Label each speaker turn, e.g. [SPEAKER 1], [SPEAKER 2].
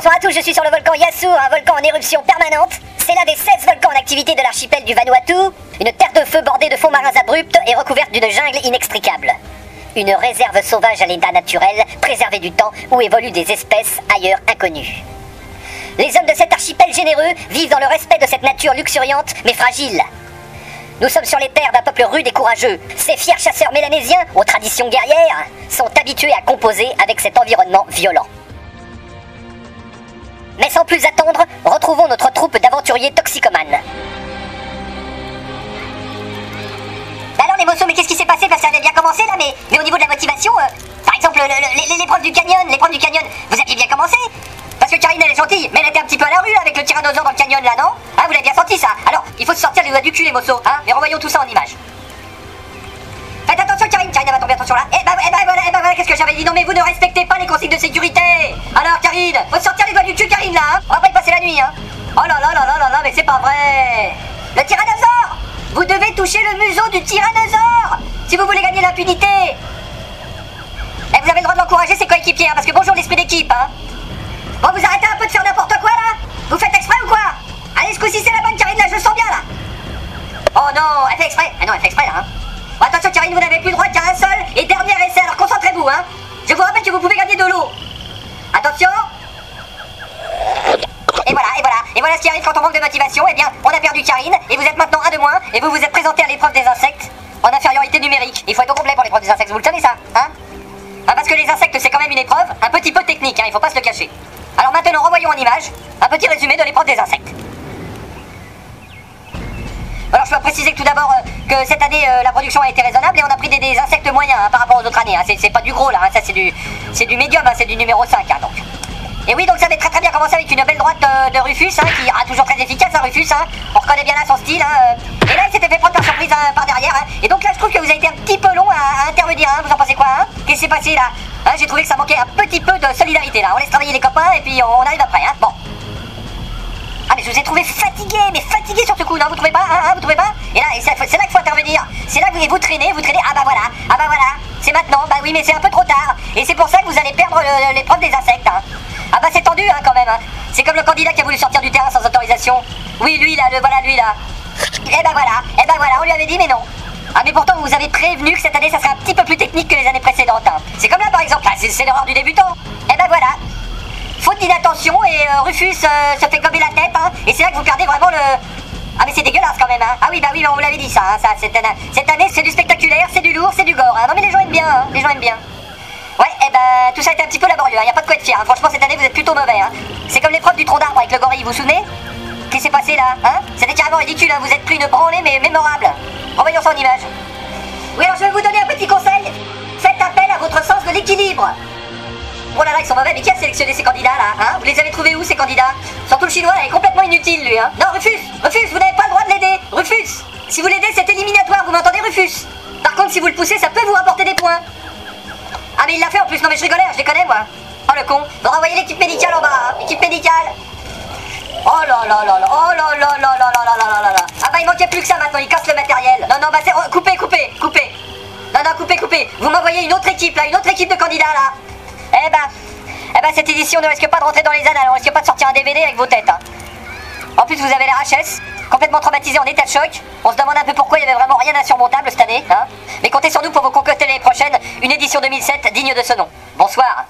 [SPEAKER 1] Bonsoir à tous, je suis sur le volcan Yasu, un volcan en éruption permanente. C'est l'un des 16 volcans en activité de l'archipel du Vanuatu, une terre de feu bordée de fonds marins abrupts et recouverte d'une jungle inextricable. Une réserve sauvage à l'état naturel, préservée du temps où évoluent des espèces ailleurs inconnues. Les hommes de cet archipel généreux vivent dans le respect de cette nature luxuriante mais fragile. Nous sommes sur les terres d'un peuple rude et courageux. Ces fiers chasseurs mélanésiens, aux traditions guerrières, sont habitués à composer avec cet environnement violent. Mais sans plus attendre, retrouvons notre troupe d'aventuriers toxicomanes. Alors les moços, mais qu'est-ce qui s'est passé? Parce que ça avait bien commencé là, mais au niveau de la motivation, par exemple l'épreuve du canyon, vous aviez bien commencé? Parce que Karine elle est gentille, mais elle était un petit peu à la rue là, avec le tyrannosaure dans le canyon là, non? Hein, vous l'avez bien senti ça? Alors, il faut se sortir les doigts du cul les moços, hein? Mais revoyons tout ça en images. Faites attention Karine elle va tomber, attention là. Eh ben voilà, qu'est-ce que j'avais dit? Non mais vous ne respectez pas les consignes de sécurité. Alors Karine, faut se sortir les doigts du cul Karine là, hein? On va pas y passer la nuit, hein? Oh là là là là là là, mais c'est pas vrai. Le tyrannosaure, vous devez toucher le museau du tyrannosaure si vous voulez gagner l'impunité. Et vous avez le droit de l'encourager ses coéquipiers, hein, parce que bonjour l'esprit d'équipe, hein. Bon, vous arrêtez un peu de faire n'importe quoi là? Vous faites exprès ou quoi? Allez, ce coup-ci c'est la bonne Karine là, je le sens bien là. Oh non, elle fait exprès. Ah non, elle fait exprès là, hein. Bon, attention Karine, vous n'avez plus le droit qu'à un seul et dernier essai, alors concentrez-vous, hein. Je vous rappelle que vous pouvez gagner de l'eau. Attention. Et voilà ce qui arrive quand on manque de motivation. Eh bien, on a perdu Karine et vous êtes maintenant un de moins et vous vous êtes présenté à l'épreuve des insectes en infériorité numérique. Il faut être au complet pour l'épreuve des insectes, vous le savez ça, hein? Ah, parce que les insectes c'est quand même une épreuve un petit peu technique, hein, il faut pas se le cacher. Alors maintenant, revoyons en image un petit résumé de l'épreuve des insectes. Alors je dois préciser que tout d'abord que cette année la production a été raisonnable et on a pris des insectes moyens, hein, par rapport aux autres années, hein. C'est pas du gros là, hein, ça c'est du médium, hein, c'est du numéro 5, hein, donc. Et oui, donc ça avait très bien commencé avec une belle droite de Rufus, hein, qui ira toujours très efficace, hein, Rufus, hein. On reconnaît bien là son style, hein. Et là il s'était fait prendre par surprise, hein, par derrière, hein. Et donc là je trouve que vous avez été un petit peu long à intervenir, hein. Vous en pensez quoi, hein? Qu'est-ce qui s'est passé là, hein? J'ai trouvé que ça manquait un petit peu de solidarité là. On laisse travailler les copains et puis on arrive après, hein. Bon. Ah mais je vous ai trouvé fatigué, mais fatigué sur ce coup, non? Vous trouvez pas, hein, vous trouvez pas? Et là, c'est là qu'il faut intervenir. C'est là que vous traînez, ah bah voilà, c'est maintenant, bah oui mais c'est un peu trop tard. Et c'est pour ça que vous allez perdre l'épreuve des insectes, hein. Ah bah c'est tendu, hein, quand même, hein. C'est comme le candidat qui a voulu sortir du terrain sans autorisation. Oui, lui là, voilà lui là. Et bah voilà, on lui avait dit mais non. Ah mais pourtant vous avez prévenu que cette année ça serait un petit peu plus technique que les années précédentes, hein. C'est comme là par exemple, là, c'est l'erreur du débutant. Et bah voilà. Faute d'inattention et Rufus se fait gober la tête, hein. Et c'est là que vous perdez vraiment le... Ah mais c'est dégueulasse quand même, hein. Ah oui bah oui, on vous l'avait dit ça, hein, ça cette année c'est du spectaculaire, c'est du lourd, c'est du gore, hein. Non mais les gens aiment bien, hein. Les gens aiment bien. Ouais, et ben tout ça a été un petit peu laborieux, hein. Y a pas de quoi être fier, hein. Franchement cette année vous êtes plutôt mauvais, hein. C'est comme l'épreuve du tronc d'arbre avec le gorille, vous vous souvenez? Qu'est-ce qui s'est passé là, hein? C'était carrément ridicule, hein. Vous êtes pris une branlée mais mémorable. Revoyons ça en image. Oui alors je vais vous donner un petit conseil. Faites appel à votre sens de l'équilibre. Oh là là, ils sont mauvais, mais qui a sélectionné ces candidats là, hein? Vous les avez trouvés où ces candidats? Surtout le chinois, il est complètement inutile lui, hein. Non, Rufus, vous n'avez pas le droit de l'aider. Rufus, si vous l'aidez c'est éliminatoire, vous m'entendez Rufus? Par contre si vous le poussez ça peut vous rapporter des points. Ah mais il l'a fait en plus, non mais je rigolais, je les connais moi. Oh le con. Bon, renvoyez l'équipe médicale en bas, hein. Équipe médicale. Oh là là là là, oh là là là là là là là là là. Ah bah il manquait plus que ça maintenant, il casse le matériel. Non bah c'est... Coupez. Non, coupez. Vous m'envoyez une autre équipe là, une autre équipe de candidats là. Eh ben cette édition ne risque pas de rentrer dans les annales, on risque pas de sortir un DVD avec vos têtes, hein. En plus vous avez la HS, complètement traumatisé en état de choc. On se demande un peu pourquoi il y avait vraiment rien d'insurmontable cette année, hein. Mais comptez sur nous pour vous concocter l'année prochaine une édition 2007 digne de ce nom. Bonsoir.